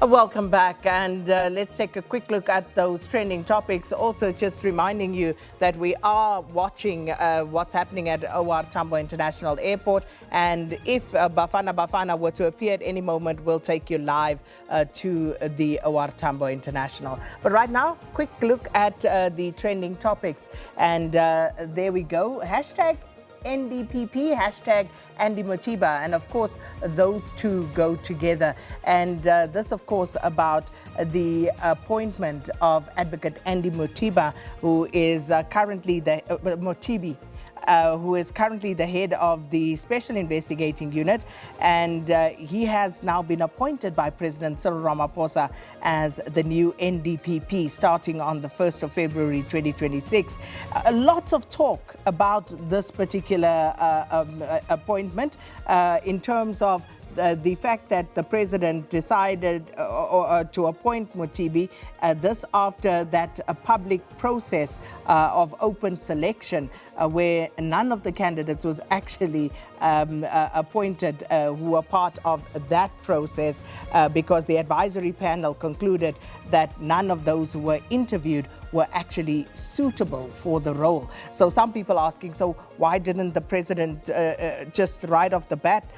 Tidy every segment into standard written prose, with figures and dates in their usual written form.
Welcome back, and let's take a quick look at those trending topics. Also, just reminding you that we are watching what's happening at OR Tambo International Airport, and if Bafana were to appear at any moment, we'll take you live to the OR Tambo International. But right now, quick look at the trending topics, and there we go. Hashtag NDPP, hashtag Andy Motiba, and of course those two go together. And this of course about the appointment of Advocate Andy Motiba, who is currently the who is currently the head of the Special Investigating Unit, and he has now been appointed by President Cyril Ramaphosa as the new NDPP starting on the 1st of February 2026. Lots of talk about this particular appointment in terms of the fact that the president decided to appoint Motibi, this after that public process of open selection where none of the candidates was actually appointed who were part of that process because the advisory panel concluded that none of those who were interviewed were actually suitable for the role. So some people asking, so why didn't the president just right off the bat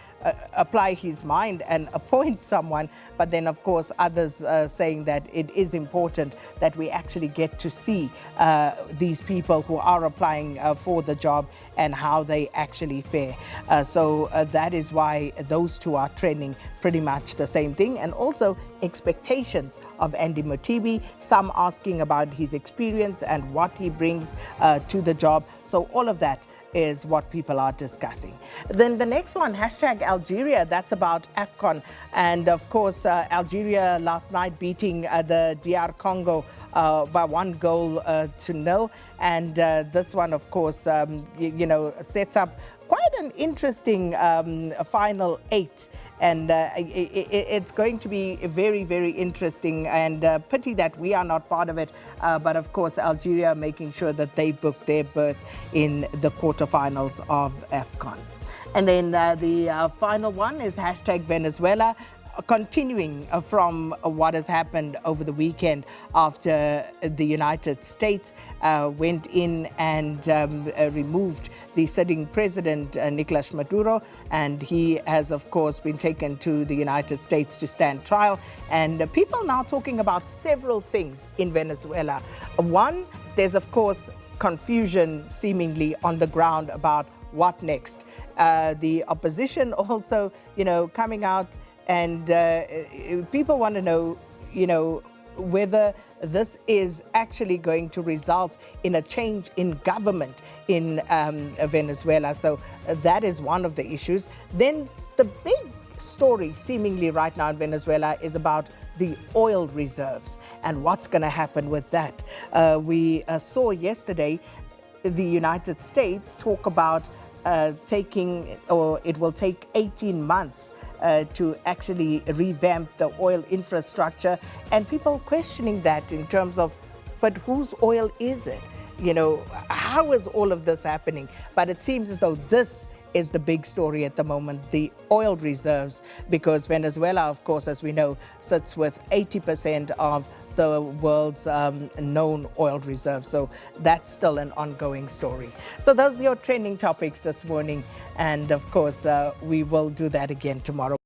apply his mind and appoint someone? But then of course others saying that it is important that we actually get to see these people who are applying for the job and how they actually fare. So that is why those two are trending pretty much the same thing. And also expectations of Andy Motibi, some asking about his experience and what he brings to the job. So all of that is what people are discussing. Then the next one, hashtag Algeria, that's about AFCON. And of course, Algeria last night beating the DR Congo by 1-0. And this one, of course, sets up quite an interesting final 8. And it's going to be very, very interesting, and pity that we are not part of it. But of course, Algeria making sure that they book their berth in the quarterfinals of AFCON. And then the final one is hashtag Venezuela. Continuing from what has happened over the weekend after the United States went in and removed the sitting president, Nicolas Maduro, and he has, of course, been taken to the United States to stand trial. And people now talking about several things in Venezuela. One, there's, of course, confusion seemingly on the ground about what next. The opposition also, coming out, and people want to know, whether this is actually going to result in a change in government in Venezuela. So that is one of the issues. Then the big story seemingly right now in Venezuela is about the oil reserves and what's going to happen with that. We saw yesterday the United States talk about it will take 18 months to actually revamp the oil infrastructure, and people questioning that in terms of, but whose oil is it? How is all of this happening? But it seems as though this is the big story at the moment, the oil reserves, because Venezuela, of course, as we know, sits with 80% of the world's known oil reserves. So that's still an ongoing story. So those are your trending topics this morning. And of course, we will do that again tomorrow.